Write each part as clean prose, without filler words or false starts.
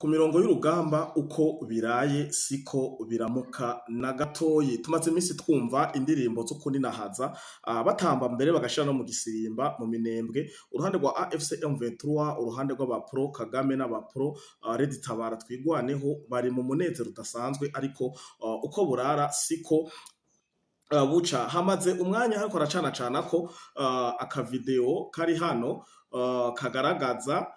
Ku mirongo y'urugamba uko biraye siko biramuka na gatoyi. Tumaze iminsi twumva indirimbo zo kuninahaza batamba mbere bagashira no mu gisirimba mu minembwe, uruhande rwa AFC M23, uruhande rw'abapro Kagame n'abapro Red Tabara twigwaneho bari mu munezero udasanzwe, ariko uko burara siko buca. Hamaze umwanya hariko aracana ko akavideo kari hano kagaragaza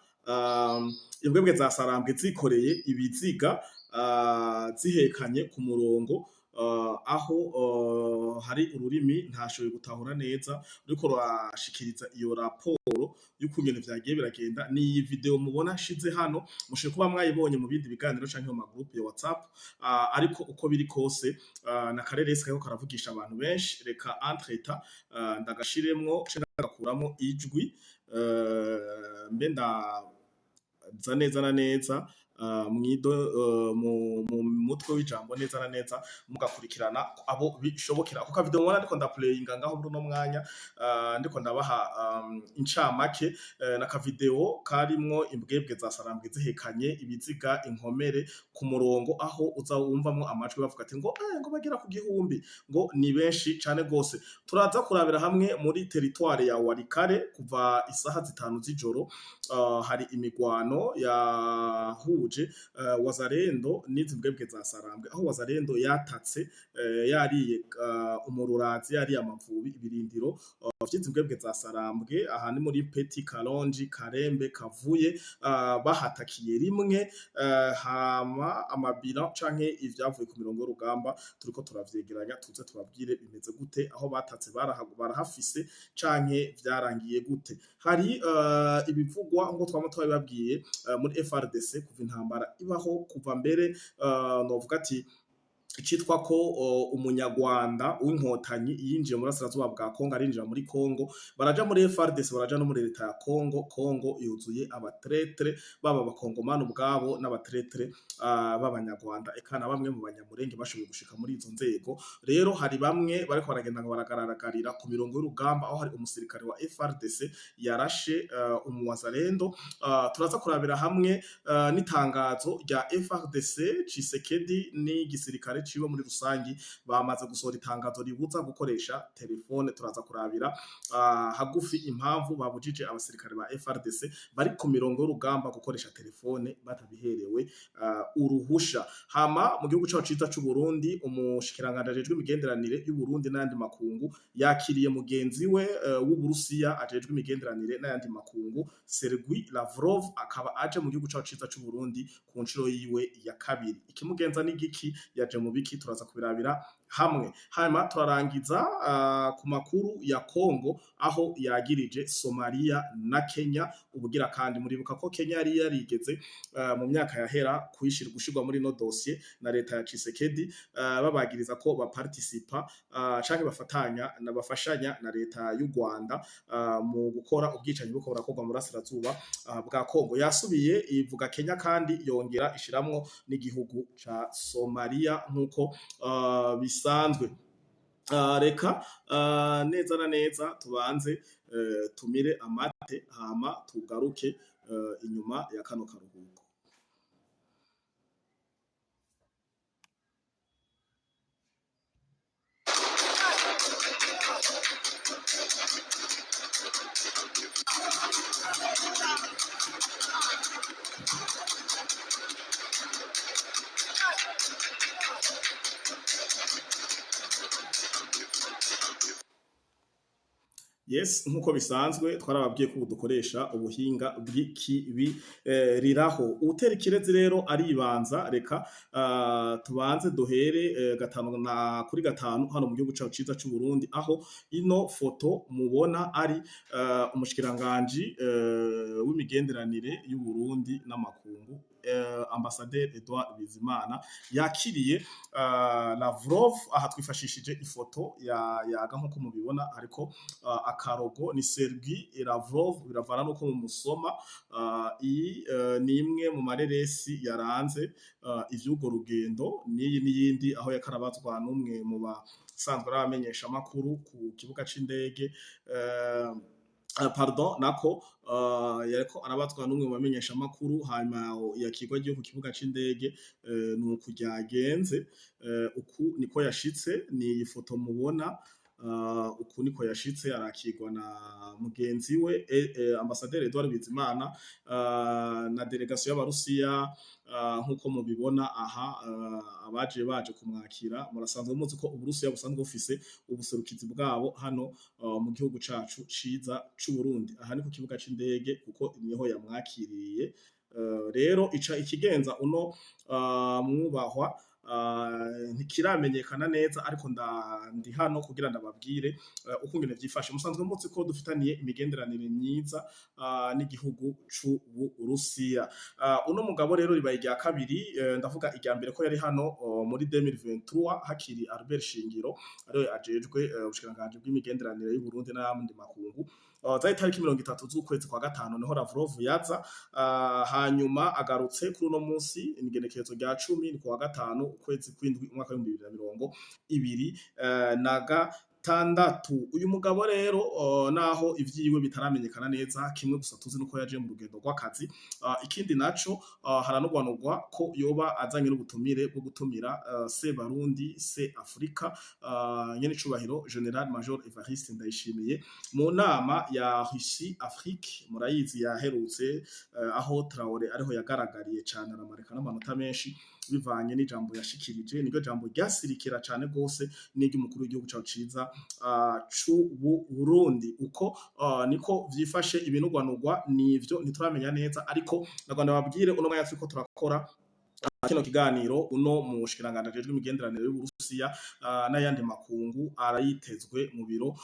imbwebwe za Sarambwe zikoreye ibiziga zihekanye ku murongo, aho hari ururimi ntashoboye gutahura neza ruriko rurashikiriza iyo raporo y'ukungene vyagiye biragenda. Ni video mubona nshize hano, mushoboye kuba mwayibonye mu bindi biganiro canke mu magroupe ya WhatsApp, ariko uko biri kose n'akareresi kariko karavugisha abantu benshi. Reka entreta ndagashiremwo ndagakuramo ijwi mbe ndaza neza na neza mu mutwe w'ijambo neza na neza mugakurikirana abo bishobokera. Kuko video mubona ndiko ndaplayinga ngaho muri uno mwanya, ndiko ndabaha incamake n'akavideo karimwo imbwebwe za Sarambwe zihekanye ibiziga inkomere ku murongo, aho uza wumvamwo amajwi bavuga ati ngo bagira ku gihumbi, ngo ni benshi cane gose. Turaza kurabira hamwe muri territoire ya Warikare kuva isaha 5 z'ijoro. Hari imigwano yahuje Wazalendo n'izi mbwebwe za Sarambwe, aho Wazalendo yatatse yariye umururazi, yariye amavubi, ibirindiro vy'izi mbwebwe za Sarambwe. Aha ni muri Peti, Kalonji, Karembe, Kavuye, bahatakiye rimwe. Hama amabira canke ivyavuye ku mirongo y'urugamba turiko turavyegeranya tuze tubabwire bimeze gute, aho batatse barahafise canke vyarangiye gute. Hari ibivugwa ngo twama twabibabwiye muri FRDC kuva intambara ibaho, kuva mbere novuga ati icitwa ko umunyarwanda w'inkotanyi yinjiye muri Burasirazuba bwa Kongo, arinjira muri Kongo, baraja muri FRDC, baraja no muri leta ya Kongo. Kongo yuzuye abatretre, baba abakongomani ubwabo n'abatretre b'abanyarwanda, eka na bamwe mu banyamurenge bashoboye gushika muri izo nzego. Rero hari bamwe bariko baragenda ngo baragararagarira ku mirongo y'urugamba, aho hari umusirikare wa FRDC yarashe umuwazalendo. Turaza kurabira hamwe n'itangazo rya FRDC. Tshisekedi n'igisirikare ciwe muri rusangi bamaze gusohora itangazo ribuza gukoresha telefone. Turaza kurabira hagufi impamvu babujije abasirikare ba FRDC bari ku mirongo y'urugamba gukoresha telefone batabiherewe uruhusha. Hama mu gihugu cyacu ciza c'u Burundi, umushikiranganje ajejwe imigenderanire y'u Burundi n'ayandi makungu yakiriye mugenzi we w'Uburusiya ajejwe imigenderanire n'ayandi makungu, Sergei Lavrov, akaba aje mu gihugu cyacu ciza c'u Burundi ku nshuro yiwe ya kabiri. Ikimugenza n'igiki, yaje mu biki, turaza kubirabira hamwe. Hanyuma turarangiza ku makuru ya Kongo, aho yagirije Somalia na Kenya ubugira kandi. Muribuka ko Kenya yari yarigeze mu myaka yahera gushirwa muri no dossier na leta ya Tshisekedi, babagiriza ko baparticipa canke bafashanya na leta y'u Rwanda mu gukora ubwicanyi buko burakorwa mu Burasirazuba bwa Kongo. Yasubiye ivuga Kenya kandi yongera ishiramwo n'igihugu ca Somalia nkuko bisanzwe. Reka neza na neza tubanze tumire amate, hama tugaruke inyuma ya kano karuhuko. Yes, nkuko bisanzwe twarababwiye ko dukoresha ubuhinga bw'ikibi riraho. Utera ikirezi rero aribanza. Reka tubanze duhere kuri gatanu hano mu gihugu cyacu ciza c'u Burundi, aho ino foto mubona ari umushikiranganje w'imigenderanire y'u Burundi n'amakungu, Ambassadeur Edouard Bizimana yakiriye Lavrov. Aha twifashishije ifoto yaga nkuko mubibona, ariko akarogo ni Sergei Lavrov, biravana nuko mu musoma. Iyi ni imwe mu mareresi yaranze ivy'ugo rugendo, n'iyi n'iyindi aho yakarabazwa n'umwe mu basanzwe aramenyesha amakuru ku kibuga c'indege pardon nako yariko arabazwa n'umwe mu bamenyeshamakuru hanyuma yakirwa agiye ku kibuga c'indege nuku ryagenze uku niko yashitse ni iyi foto mubona uku niko yashitse arakirwa na mugenzi we ambasaderi Edouard Bizimana na delegation y'abarusiya nkuko mubibona aha abaje kumwakira murasanzwe muzi ko uburusiya busanzwe bufise ubuserukizi bwabo hano mu gihugu cacu ciza c'u Burundi aha ni ku kibuga c'indege kuko niho yamwakiriye rero ikigenza uno mwubahwa ntikiramenyekana neza ariko ndi hano kugira ndababwire uko ngene vyifashe musanzwe muzi ko dufitaniye imigenderanire myiza n'igihugu c'u Burusiya uno mugabo rero ribaye rya kabiri ndavuga irya mbere ko yari hano muri 2023 hakiri Albert Shingiro ariwe ajejwe ubushikiranganje bw'imigenderanire y'u Burundi n'ayandi makungu zari tariki 30 z'ukwezi kwa gatanu niho Lavrov yaza hanyuma agarutse kuri uno munsi imigenekerezo rya 10 ni ku wa gatanu ukwezi kw'indwi umwaka wa 2020 na gatandatu uyu mugabo rero naho ivyiwe bitaramenyekana neza kimwe gusa tuzi nuko yaje mu rugendo rw'akazi ikindi naco haranugwanugwa ko yoba azanye n'ubutumire bwo gutumira se Barundi se Afrika nyene cubahiro General Major Evariste Ndayishimiye mu nama ya Russie Afrique murayizi yaherutse aho Traoré ariho yagaragariye cyane aramareka n'amanota menshi bivanye n'ijambo yashikirije niryo jambo ryasirikira cyane gose n'iry'umukuru w'igihugu cyacu ciza c'u Burundi uko niko vyifashe ibinugwanugwa nivyo ntituramenya neza ariko naganda babwire uno mwanya turiko turakora kino kiganiro uno mu bushikiranganje ajejwe imigenderanire y'Uburusiya n'ayandi makungu arayitezwe mu biro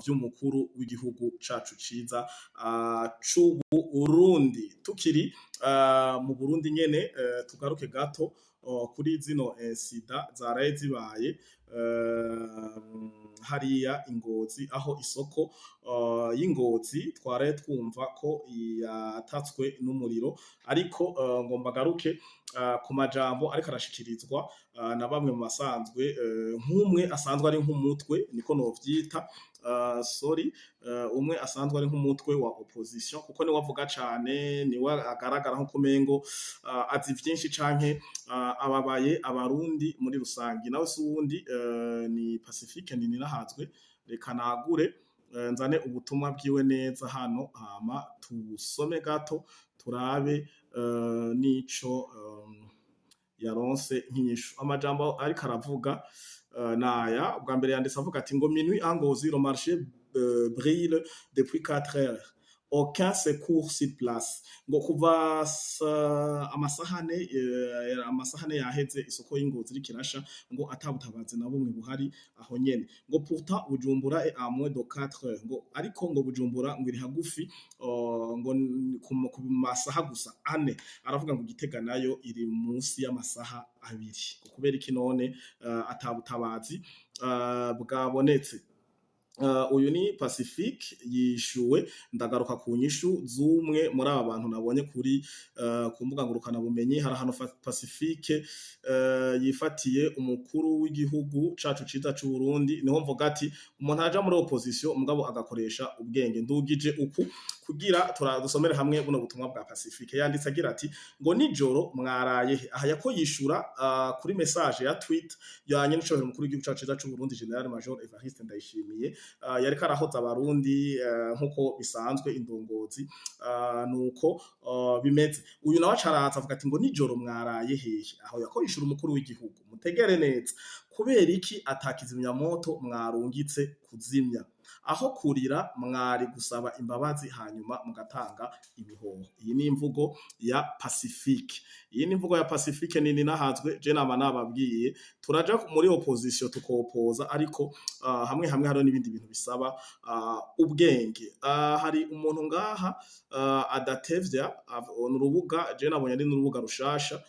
vy'umukuru w'igihugu cacu ciza c'u Burundi tukiri mu Burundi nyene tugaruke gato kuri zino sida zaraye zibaye hariya Ingozi aho isoko y'Ingozi twaraye twumva ko yatatswe n'umuriro ariko ngomba garuke ku majambo ariko arashikirizwa na bamwe mu basanzwe nk'umwe asanzwe ari nk'umutwe niko novyita umwe asanzwe ari nk'umutwe wa opposition kuko ni wavuga cane ni wa agaragara nko kumengo azi vyinshi canke ababaye abarundi muri rusangi nawe si wundi ni Pacifique ni nahazwe reka nagure nzane ubutumwa bwiwe neza hano hama tubusome gato turabe nico yaronse nk'inyishu amajambo ariko aravuga naya bwa mbere yanditse avuga ati ngo minuit en Ngozi le marché brille depuis 4 heures aucun secours sur place ngo kuva amasahane yaheze isoko y'Ingozi rikirasha ngo atabutabazi na bumwe buhari aho nyene ngo pourtant Bujumbura est à moins de 4 heures ngo ariko ngo Bujumbura ngo iri hagufi ngo ku masaha gusa ane aravuga ngo Gitega nayo iri munsi y'amasaha abiri kubera iki none atabutabazi bwabonetse uyu ni Pacifique yishuwe ndagaruka ku nyishu z'umwe muri aba bantu nabonye kuri ku mbuga ngurukana bumenyi hari hano Pacifique yifatiye umukuru w'igihugu cacu ciza c'u Burundi niho mvuga ati umuntu aja muri opposition umugabo agakoresha ubwenge ndugije uku kugira turadusomere hamwe buno butumwa bwa Pacifique yanditse agira ati ngo nijoro mwaraye aha yako yishura kuri message ya tweet yanye n'icohero umukuru w'igihugu cacu ciza c'u Burundi General Major Evariste Ndayishimiye yariko arahoza abarundi nkuko bisanzwe indongozi nuko bimeze uyu nawe acaraza avuga ati ngo nijoro mwaraye hehe aho yako yishura umukuru w'igihugu mutegere neza kubera iki atakizimya moto mwarungitse kuzimya aho kurira mwari gusaba imbabazi hanyuma mugatanga ibihoho iyi ni imvugo ya Pacifique nini nahazwe je nama nababwiye turaja muri opposition tukopoza ariko hamwe hari n'ibindi bintu bisaba ubwenge hari umuntu ngaha adatevya n'urubuga je nabonye ari n'urubuga rushasha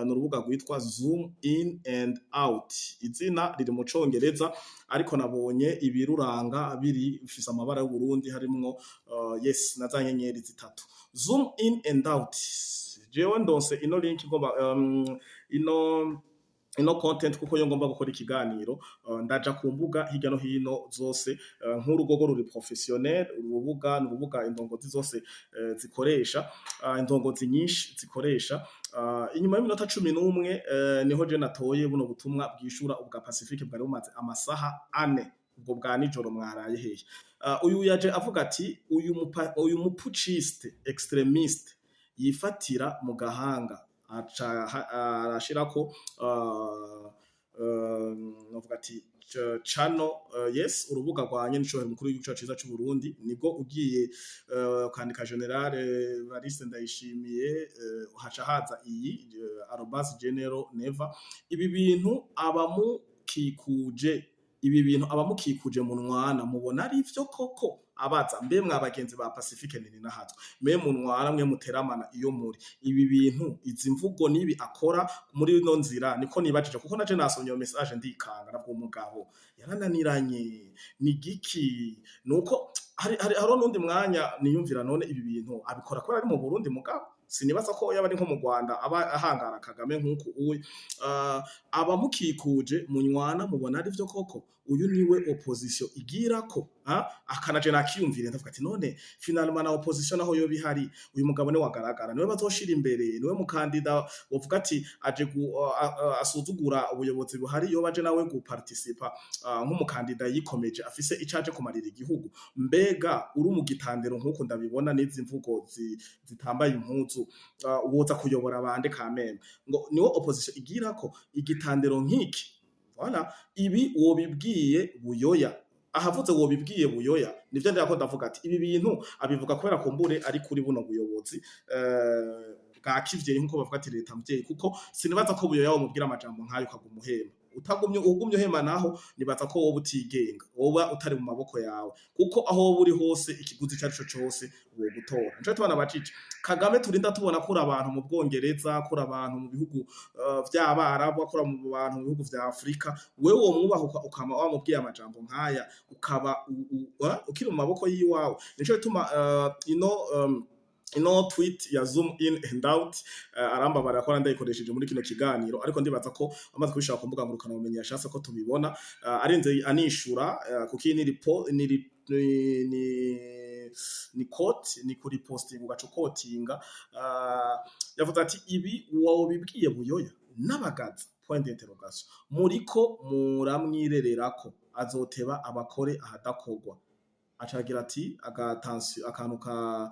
n'urubuga rwitwa Zoom in and out izina riri mu congereza ariko nabonye ibiruranga biri bifise amabara y'u Burundi harimwo yes na za nyenyeri zitatu Zoom in and out jewe ndonse ino link ngomba ino content kuko yo ngomba gukora ikiganiro ndaja ku mbuga hirya no hino zose nk'urugogo ruri professionnel urubuga indongozi zose zikoresha indongozi nyinshi zikoresha inyuma y'iminota 11 niho je natoye buno butumwa bwishura ubwa Pacifique bwari bumaze amasaha 4 ubwo bwa nijoro mwaraye hehe uyu yaje avuga ati uyu mupuchiste extremiste yifatira mu gahanga arashirako novuga ati channel yes urubuga rwanye n'ishohera mukuru w'igihugu cyacu cy'u Burundi nibwo ugiye kwandika General Evariste Ndayishimiye haca haza iyi @general never ibi bintu abamukikuje munwana mubona ari ivyo koko abaza mbe mwabagenzi ba Pacifique nini nahatwe mbe munwara mwe muteramana iyo muri ibi bintu izi mvugo nibi akora muri no nzira niko nibajije kuko naje nasomye iyo message ndikanga nabwo umugabo yarananiranye ni giki nuko hari n'undi mwanya niyumvira none ibi bintu abikora ko ari mu Burundi mugabo sinibaza ko yaba ari nko mu Rwanda aba ahangara Kagame nkuko uwe abamukikuje munywana mubona ari vyo koko uyu niwe opposition igirako akanaje nakiyumvire ndavuga ati none finalement na opposition aho yo bihari uyu mugabo ne wagaragara niwe bazoshira imbere niwe mukandida uvuga ati aje asuzugura ubuyobozi buhari yo baje nawe guparticipa nk'umukandida yikomeje afise icaje kumarira igihugu mbega uri mu gitandero nkuko ndabibona n'izi mvugo zitambaye impuzu woza kuyobora bande kameme ngo niwe opposition igirako igitandero nk'iki voilà ibi wobibwiye Buyoya ahavuze wobibwiye Buyoya nivyo ndako ndavuga ati ibi bintu abivuga kubera kumbure ari kuri buno buyobozi bwakivye nkuko bavuga ati leta mvyeyi kuko sinibaza ko Buyoya womubwira amajambo nkayo kagumuhema ugumye uhema naho nibaza ko wowe utigenga wowe utari mu maboko yawe kuko aho wowe uri hose ikiguzi cyacu cyose wo gutora nje tubana bacice Kagame turinda tubona kuri abantu mu Bwongereza kuri abantu mu bihugu vy'abarabu akora mu bantu mu bihugu vya Afrika wewe wo mwubahuka ukama wamubwiye amajambo nkaya ukaba ukiri mu maboko yiwawe nico bituma ino tweet ya zoom in and out arambabara ko ndayikoresheje muri kino kiganiro ariko ndibaza ko amaze kubishaka ku mbuga ngurukana bumenyi yashase ko tubibona arenze anishura kuki ni quote ni kuri posting ugaca quotinga yavuze ati ibi wawo bibwiye Buyoya n'abagaza point d'interrogation muriko muramwirererako azoteba abakore ahadakogwa acagira ati akantu ka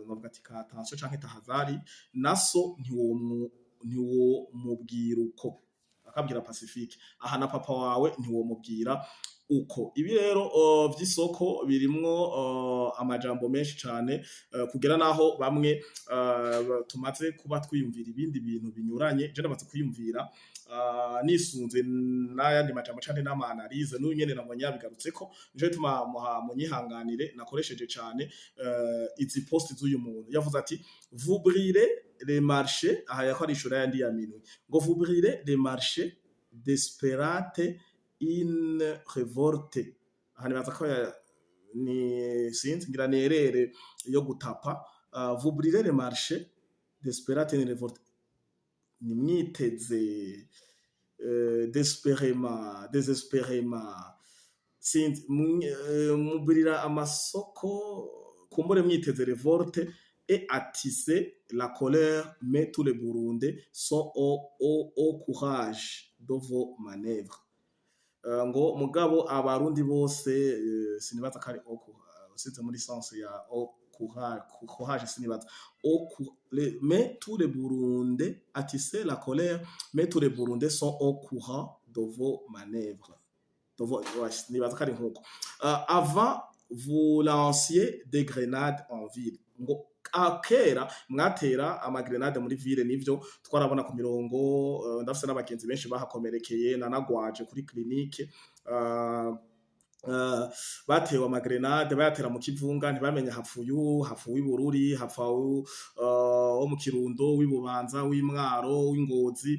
novuga ati ka attention canke tahazari naso ntiwo mubwira uko akabwira Pacifique aha na papa wawe ntiwo mubwira uko ibi rero vy'isoko birimwo amajambo menshi cane kugera naho bamwe tumaze kuba twiyumvira ibindi bintu binyuranye je ndabaze kwiyumvira nisunze n'ayandi majambo cane n'amanalize n'unyene nabonye yabigarutseko je tuma munyihanganire nakoresheje cane izi post z'uyu muntu yavuze ati vous brillerez les marchés aha yakorishura yandi ya minwe ngo vous brillerez les marchés desperate in revolte aha nibaza ko ni sinzi ngira nerere yo gutapa vous brillerez les marchés desperate in revolte ni mwiteze désespérément sinzi mubirira amasoko kumbure mwiteze revolte et attiser la colère mais tous les Burundais sont au courage de vos manœuvres ngo mugabo abarundi bose sinibaza kari usize muri sens ya courage sinibaza mais tous les Burundais attiser la colère mais tous les Burundais sont au courant de vos manœuvres sinibaza kari nkuko avant vous lanciez des grenades en ville ngo akera mwatera amagrenade muri ville nivyo twarabona ku mirongo ndafise n'abagenzi benshi bahakomerekeye nanagwaje kuri clinique uh, batewe amagrenade bayatera mu kivunga ntibamenya hapfuye Bururi hapfuye wo mu Kirundo w'ibubanza w'imwaro w'ingozi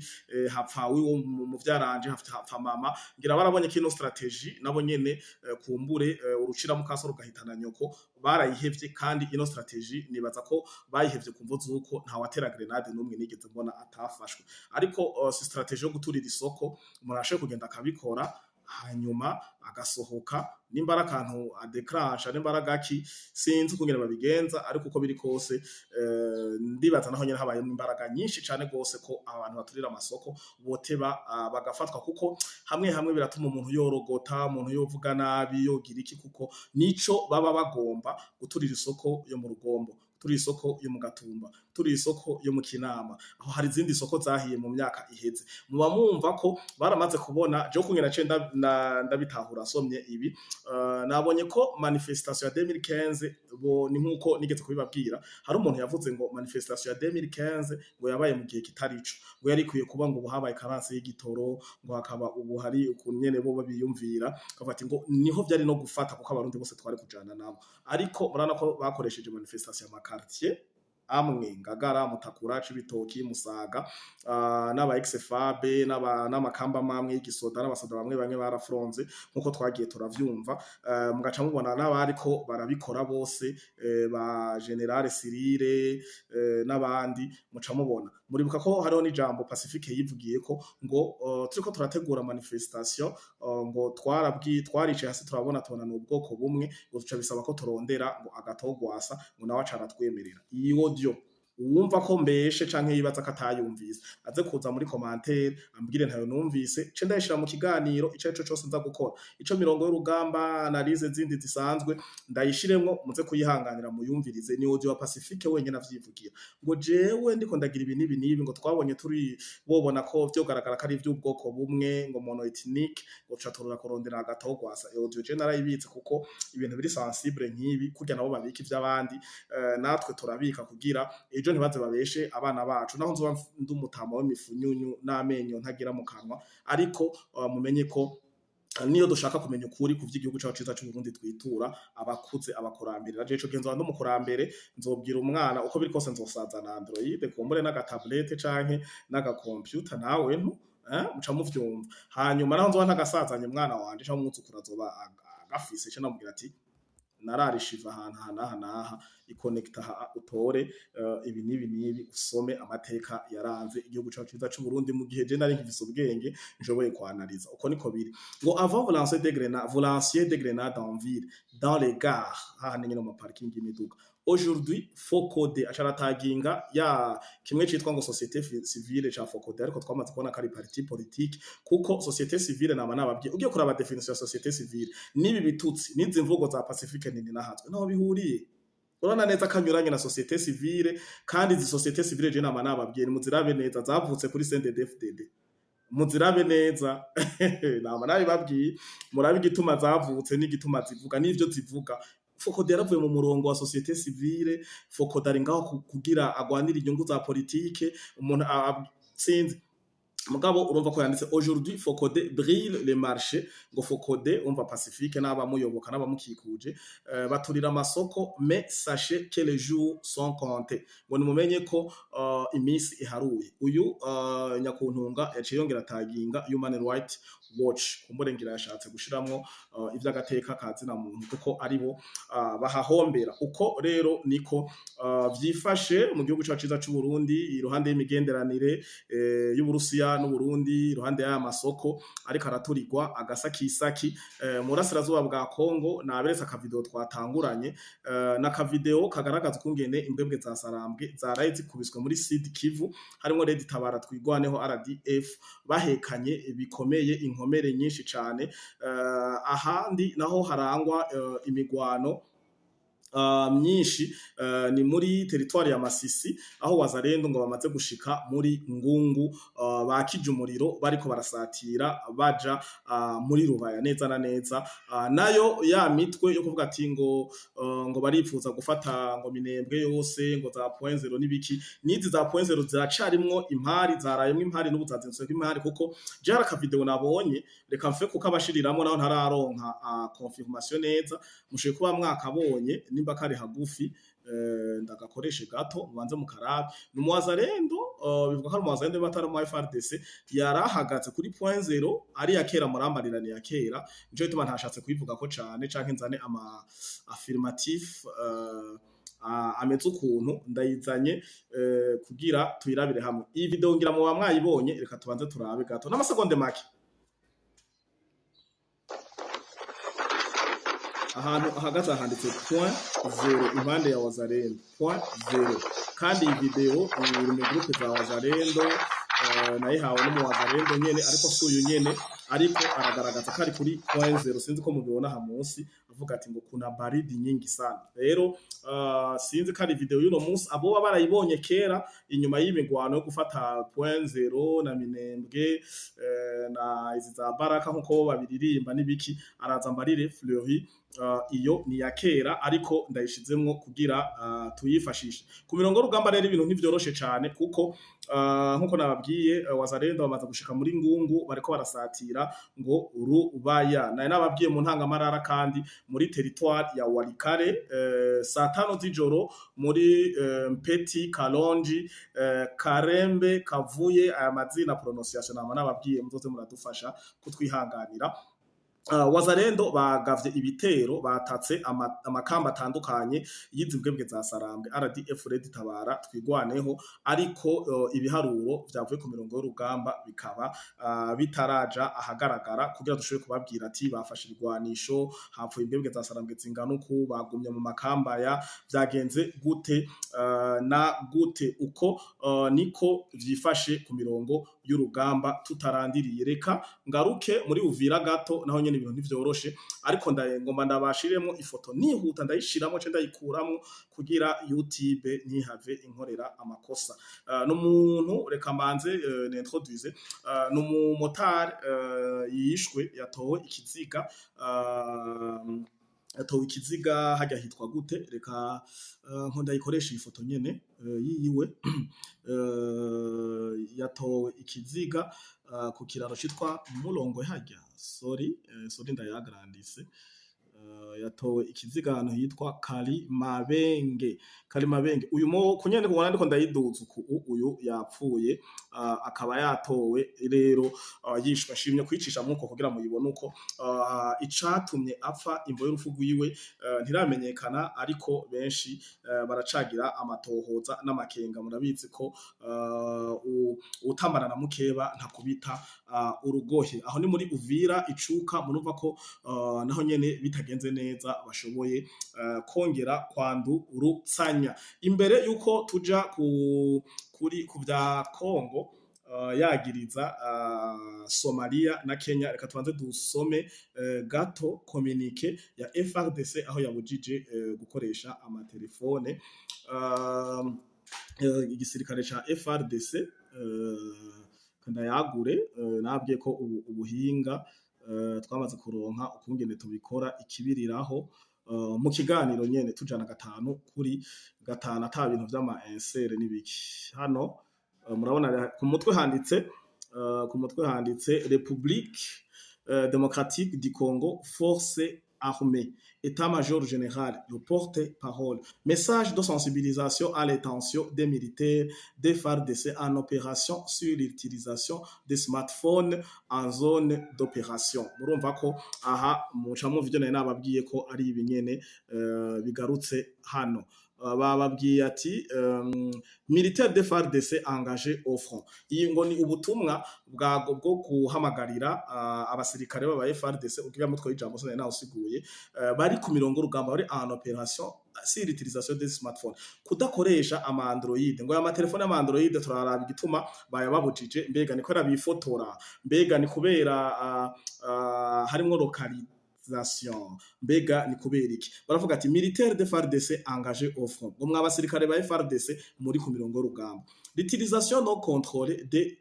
hapfuye wo mu vyaranje hapfa mama ngira barabonye kino strategy nabo nyene kumbure urucira mu kaso rugahitana nyoko barayihevye kandi ino strategy nibaza ko bayihevye kumvo zuko nta watera grenade numwe nigeze mbona atafashwe ariko si strategy yo guturira isoko murashe kugenda akabikora hanyuma agasohoka nimbara akantu adecranche nimbara gaki sinzi ukungene babigenza ariko uko biri kose ndibaza naho nyene habaye imbaraga nyinshi cane gose ko abantu baturira amasoko boteba bagafatwa kuko hamwe biratuma umuntu yorogota umuntu yovuga nabi yogira iki kuko nico baba bagomba guturira isoko yo mu Rugombo turi isoko yo mu Gatumba turi isoko yo mu Kinama aho hari izindi soko zahiye mu myaka iheze muba mwumva ko baramaze kubona je kungena cenda ndabitahura somye ibi nabonye ko manifestation ya 2015 bo ni nkuko nigeze kubibabwira hari umuntu yavuze ngo manifestation ya 2015 ngo yabaye mu gihe kitarico ngo yari kwiye kuba ngo buhabaye karanse y'igitoro ngo hakaba ubu hari ukunyene bo babiyumvira kavati ngo niho byari no gufata kuko abarundi bose twari kujana nabo ariko murana ko bakoresheje manifestation ya quartier amwe Ngagara Mutakura Cibitoki Musaga n'aba XFAB n'amakamba mamwe y'igisoda n'abasoda bamwe barafronze nkuko twagiye turavyumva mugaca mubona n'abariko barabikora bose ba General Cyrille n'abandi muca mubona muribuka ko hariho n'ijambo Pacifique yivugiye ko ngo turiko turategura manifestation ngo twarice hasi turabona tubona n'ubwoko bumwe ngo tuca bisaba ko turondera ngo agatogwasa ngo nawe acara twemerera iyi audio uwumva ko mbeshe canke yibaza ko atayumvise aze kuza muri commentaire ambwire ntayo numvise ce ndayishira mu kiganiro ico cyose nza gukora ico mirongo y'urugamba analize zindi zisanzwe ndayishiremwo muze kuyihanganira muyumvirize ni audio wa Pacifique wenyene avyivugira ngo jewe ndiko ndagira ibi nibi ngo twabonye turi bobona ko vyogaragara kari ivy'ubwoko bumwe ngo monoethnique ngo catorora kurondera agatogwasa audio je narayibitse kuko ibintu biri sensible nkibi kurya nabo babika ivy'abandi natwe turabika kugira ejo ntibaze babeshe abana bacu naho nzoba ndumutama w'imifunyunyu n'amenyo ntagira mu kanwa ariko mumenye ko niyo dushaka kumenya ukuri ku vy'igihugu cyacu ciza cy'u Burundi twitura abakuze abakurambere raje ico genzo ndo mukurambere nzobwira umwana uko biri kose nzosaza na Android kumbure n'agatablete canke n'agakomputer nawe muca muvyumva hanyuma naho nzoba ntagasazanye umwana wanje cyangwa umwuzukuru azoba agafise cyo namubwira ati nararishiva ahantu hanaha ikonekta utore ibi nibi usome amateka yaranze igihugu cyacu ciza cy'u Burundi mu gihe je nari nkivise ubwenge njoboye kwanaliza uko niko biri ngo avant lancer des grenades en ville dans les gares hahandi nyine mu parking y'imiduga aujourd'hui Focode acharataginga ya kimwe citwa ngo société civile ca Focode ariko twamaze kubona kari parti politique kuko société civile nababye ugiye kuraba definition ya société civile nibi bitutsi nizi mvugo za Pacifique nini nahatwe naho bihuriye urana neza kanyuranye na société civile kandi izi société civile je nababye ni muzirabe neza zavutse kuri CNDD-FDD muzirabe neza nama nabibabwiye murabe igituma zavutse n'igituma zivuga n'ivyo zivuga Focode yaravuye mu murongo wa société civile Focode ari ngaho kugira agwanira inyungu za politique umuntu sinzi mugabo urumva ko yanditse aujourd'hui Focode brille les marchés ngo Focode umva Pacifique n'abamuyoboka n'abamukikuje baturira amasoko mais sachez que les jours sont comptés ngo nimumenye ko imisi iharuye uyu nyakuntunga yaciye yongera taginga Human Rights Watch kumurengera yashatse gushiramwo ivy'agateka kazina muntu kuko aribo bahahombera uko rero niko vyifashe mu gihugu cyacu ciza cy'u Burundi iruhande y'imigenderanire y'Uburusiya n'u Burundi iruhande y'aya masoko ariko araturirwa agasakisaki murasirazuba bwa Kongo naberetse akavideo twatanguranye n'akavideo kagaragaza kungene imbwebwe za Sarambwe zaraye zikubiswe muri Sud Kivu harimo Red Tabara twigwaneho RDF bahekanye bikomeye inkomere nyinshi cyane ahandi naho harangwa imigwano myinshi ni muri teritwari ya Masisi aho Wazalendo ngo bamaze gushika muri Ngungu bakije umuriro bariko barasatira baja muri Rubaya neza na neza nayo ya mitwe yo kuvuga ati ngo barifuza gufata ngo Minembwe yose ngo za point zero n'ibiki nizi za point zero ziracarimwo impari zarayemwe impari n'ubuzazinzwe bw'imari kuko jara ka video nabonye reka mfe kuko abashiriramwe naho ntararonka confirmation neza mushe kuba mwakabonye nimba kari hagufi ndagakoreshe gato mubanze mukarabe n'umuwazarendo bivuga ko umuwazarendo batari mu FRDC yarahagaze kuri point zero ari yakera murambarirane yakera nico bituma ntashatse kubivuga ko cane canke nzane ama affirmatif ameze ukuntu ndayizanye kugira tuyirabire hamwe iyi video ngira mu bamwayibonye reka tubanze turabe gato n'amasegonde make ahantu ahagaze handitse point zero impande ya Wazalendo point zero kandi iyi video iri mu groupe za Wazalendo nayihawe n'umuwazalendo nyene ariko suyu nyene ariko aragaragaza ko ari kuri point zero sinzi ko mubibona ha munsi avuga ati ngo kuna baridi nyingi sana rero sinzi ko ari video y'uno munsi abo barayibonye kera inyuma y'imigwano yo gufata point zero na Minembwe na izi za Baraka nkuko babiririmba nibiki araza mbarire Fleury iyo ni ya kera ariko ndayishizemwo kugira tuyifashishe ku mirongo rugamba rero ibintu nk'ivyoroshe cyane kuko nkuko nababwiye Wazalendo bamaze gushika muri Ngungu bariko barasatira ngo Rubaya naye nababwiye mu ntangamarara kandi muri territoire ya Walikare saa 5 z'ijoro muri Mpeti Kalonji Karembe Kavuye aya mazina prononciation nababwiye muzoze muradufasha kutwihanganira Wazalendo bagavye ibitero batatse amakamba atandukanye yizibwebwe za Sarambwe RDF Red Tabara twigwaneho ariko ibiharuro vyavuye ku mirongo y'urugamba bikaba bitaraja ahagaragara kugira dushobore kubabwira ati bafashe irwanisho hapfuye imbwebwe za Sarambwe zingana uku bagumye mu makamba ya vyagenze gute na gute uko niko vyifashe ku mirongo y'urugamba tutarandiriye reka ngaruke muri Uvira gato naho nyene ibintu ntivyoroshe ariko ngomba ndabashiremo ifoto nihuta ndayishiramo ce ndayikuramwo kugira YouTube ntihave inkorera amakosa n'umuntu reka manze n'introduise n'umumotari yishwe yatowe ikiziga hajya hitwa gute reka ndayikoresha ifoto nyene yiwe yatowe ikiziga ku kiraro citwa Mulongwe hajya sorry ndayagrandise yatowe ikiziga ahantu hitwa Kalimabenge uyu kunyene kubona ndiko ndayiduza uyu yapfuye akaba yatowe rero yishimye kwicisha mwuko kugira muyibone uko icatumye apfa imvo y'urufu rwiwe ntiramenyekana ariko benshi baracagira amatohoza n'amakenga murabizi ko utambana na mukeba ntakubita urugohe aho ni muri Uvira icuka murumva ko naho nyene bitagenze neza bashoboye kongera kwandurutsanya imbere yuko tuja ku vya Kongo yagiriza Somalia na Kenya reka tubanze dusome gato communique ya FRDC aho yabujije gukoresha amatelefone igisirikare ca FRDC ndayagure nabwiye ko ubuhinga twamaze kuronka ukungene tubikora ikibiriraho mu kiganiro nyene tujana 5 kuri 5 ata bintu vy'ama insere nibiki hano murabona ku mutwe handitse République démocratique du Congo force armée état-major général le porte-parole message de sensibilisation à l'intention des militaires des FARDC en opération sur l'utilisation des smartphones en zone d'opération murumva ko aha mucamo video naye nababwiye ko ari ibinyene bigarutse hano bababwiye ati militaire de FARDC engagé au front iyi ngo ni ubutumwa bwo kuhamagarira abasirikare baba FARDC ukiga mutwe y'ijambo sone naho usiguye bari ku mirongo rugamba bari en opération sur l'utilisation des smartphones kudakoresha ama Android ngo ya telefone ama Android turaraba igituma baya babujije mbega niko rabifotora mbega ni kubera harimo militarisation. Mbega ni kubera iki? Baravuga ati militaire de FARDC engagé au front. Ngo mw'abasirikare ba FARDC muri ku mirongo y'urugamba. L'utilisation non contrôlée des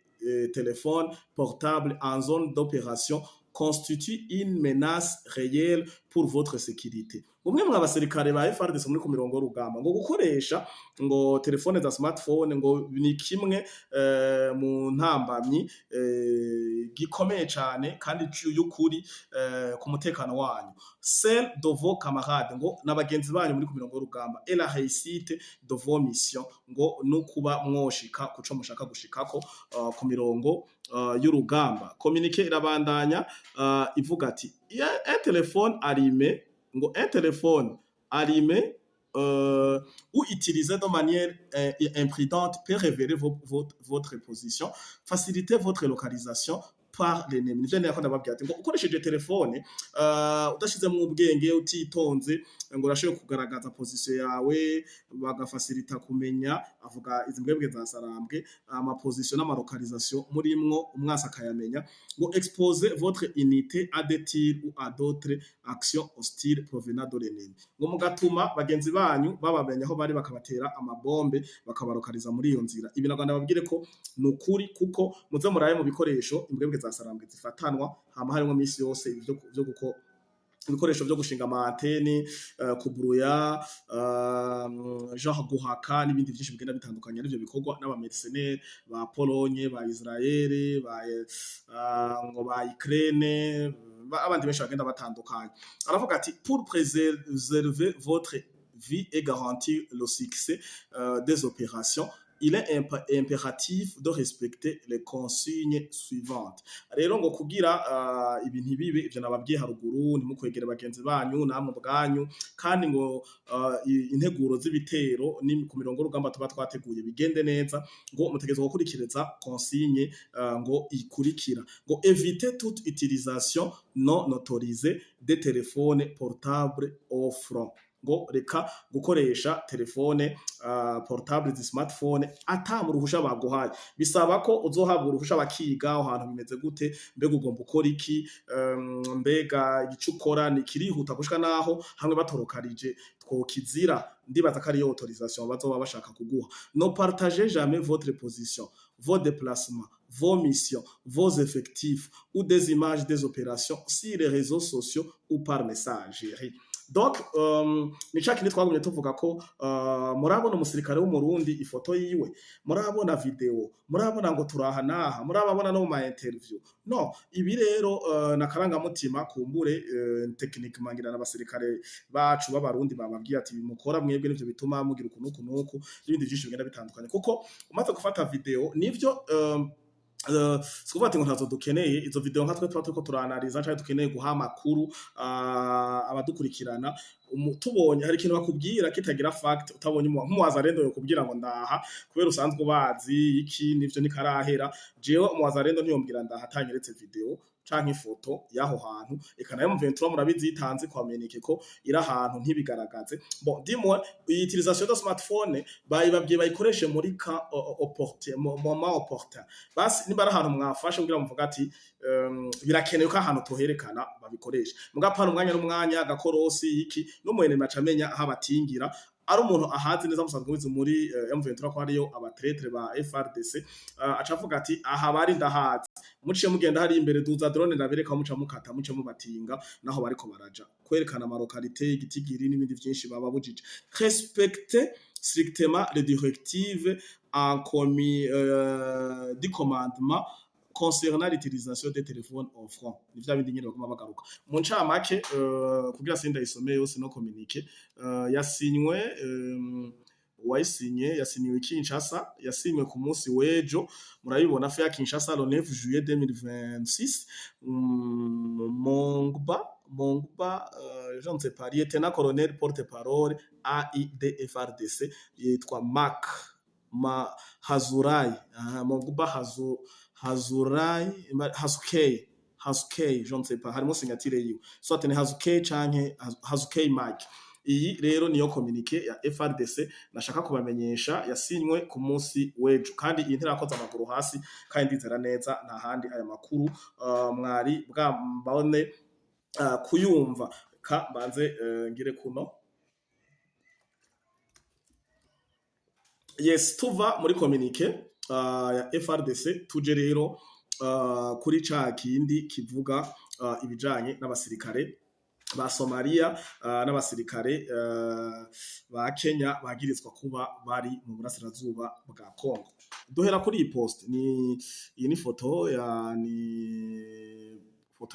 téléphones portables en zone d'opération constitue une menace réelle pour votre sécurité. Umwe mu abasirikare ba FARDC muri ku mirongo y'urugamba ngo gukoresha ngo telefone za smartphone ngo ni kimwe mu ntambamyi gikomeye cyane kandi y'ukuri ku mutekano wanyu. Celle de vos camarades ngo n'abagenzi banyu muri ku mirongo y'urugamba et la réussite de vos missions ngo no kuba mwoshika kuco mushaka gushikako ku mirongo y'urugamba. Communiqué irabandanya ivuga ati un téléphone allumé ngo un téléphone allumé ou utilisé de manière imprudente peut révéler votre position, faciliter votre localisation par l'ennemi. Nivyo nako ndababwira ati ngo ukoresheje telefone udashizemo ubwenge utitonze ngo urashobora kugaragaza position yawe bagafacilita kumenya avuga izi mbwebwe za sarambwe ama position n'ama localisation murimwo umwasa akayamenya ngo exposer votre unité à des tirs ou à d'autres actions hostiles provenant de l'ennemi. Ngo mugatuma bagenzi banyu babamenya aho bari bakabatera amabombe bakabarokaliza muri iyo nzira. Ibi naganda babwire ko nukuri kuko muze muraye mu bikoresho imbwebwe za sarambwe zifatanwa hama harimo misi yose ivyo guko ibikoresho byo gushinga amanteni kuburuya genre guhaka n'ibindi byinshi bigenda bitandukanye n'ivyo bikorwa n'abamercenaires ba Polonye ba Israel ngo ba Ukraine abandi benshi bagenda batandukanye. Aravuga ati pour préserver votre vie et garantir le succès des opérations, il est impératif de respecter les consignes suivantes. Rero ngo kugira ibintu bibe ivyo nababwiye haruguru ntimukwegere bagenzi banyu namwe bwanyu kandi ngo integuro z'ibitero ni ku mirongo y'urugamba tuba twateguye bigende neza ngo mutegezwe gukurikiriza consigne ngo ikurikira ngo éviter toute utilisation non autorisée des téléphones portables au front. Ngo reka gukoresha telefone portable zi smartphone ata mu ruhusha baguhaye. Bisaba ko uzohabwa uruhusha bakiga aho hantu bimeze gute, mbega ugomba ukora iki, mbega igice ukora ni kirihuta gushika naho hamwe batorokarije twokizira. Ndibaza ko ariyo autorisation bazoba bashaka kuguha. Ne partagez jamais votre position, vos déplacements, vos missions, vos effectifs ou des images des opérations sur les réseaux sociaux ou par messagerie. Donc ni cakindi twagumye tuvuga ko murabona umusirikare w'umurundi ifoto yiwe, murabona video, murabona ngo turahanaha, murabona no mu interview. No, ibi rero nakaranga mutima kumbure techniquement ngira n'abasirikare bacu b'abarundi bababwiye ati bimukora mwebwe nivyo bituma mugira ukuntu nuko n'ibindi byinshi bigenda bitandukanye kuko umaze gufata video nivyo sikuvuga ati ngo ntazo dukeneye izo video nka twe tuba turiko turanaliza cyangwa dukeneye guha amakuru abadukurikirana tubonye hari ikintu bakubwira kitagira fact utabonye nk'umuwazarendo yo kubwira ngo ndaha kubera usanzwe ubazi iki nivyo nikarahera jewe umuwazarendo niyombwira ndaha atanyeretse video canke ifoto yaho hantu eka nayo mu 23 murabizi yitanze kwamenyeke ko ira ahantu ntibigaragaze. Bon dis-moi utilisation de smartphone babwiye bayikoreshe muri ka opportun moment opportun basi niba ari ahantu mwafashe kugira muvuga ati birakenewe ko ahantu toherekana babikoresha mugapana umwanya n'umwanya gakorosi iki n'umwene macamenya aho batingira ari umuntu ahazi neza musanzwe wize muri M23 ko ariyo abatretre ba FARDC acavuga ati aha bari ndahazi muciye mugenda hari imbere duza drone ndabereka muca mukata muce mubatinga naho bariko baraja kwerekana amarokalite igitigiri n'ibindi byinshi baba bujije. Respecter strictement les directives en commis du commandement concernant l'utilisation des téléphones au front. Ni vya bindi nyine baguma bagaruka mu ncamake kugira sinda isome yose no communiquer yasinywe yasinyiwe Kinshasa, yasinywe ku munsi w'ejo murabibona fa ya Kinshasa le 9 juillet 2026. Mongba je ne sais pas, lieutenant colonel porte-parole AIDFRDC yitwa Mark Hazurai, Mongba Hazukei, je ne sais pas, harimo signature yiwe soit ni Hazukei canke Hazukei Mike. Iyi rero niyo communique ya FARDC nashaka kubamenyesha yasinywe ku munsi w'ejo kandi iyi ntirakoze amaguru hasi kandi ndizera neza nta handi aya makuru mwari bwambone kuyumva ka banze ngire kuno. Yes, tuva muri communique ya FRDC tuje rero kuri ca kindi kivuga ibijanye n'abasirikare ba Somalia n'abasirikare ba Kenya bagirizwa kuba bari mu burasirazuba bwa Kongo. Duhera kuri iyi post, iyi ni foto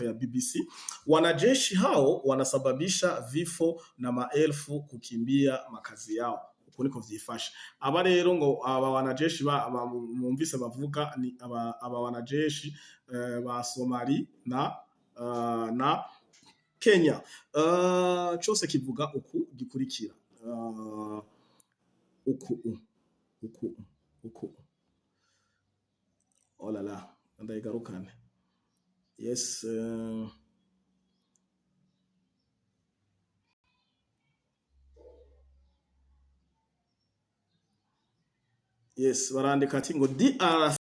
ya BBC. Wanajeshi hao wanasababisha vifo na maelfu kukimbia makazi yao. Uko niko vyifashe. Aba rero ngo aba wanajeshi mumvise bavuga ni aba wanajeshi ba Somali na Kenya. Cyose kivuga uku gikurikira. Uku. Oh la la, ndayigarukane. Yes. Yes, barandika ati ngo DRC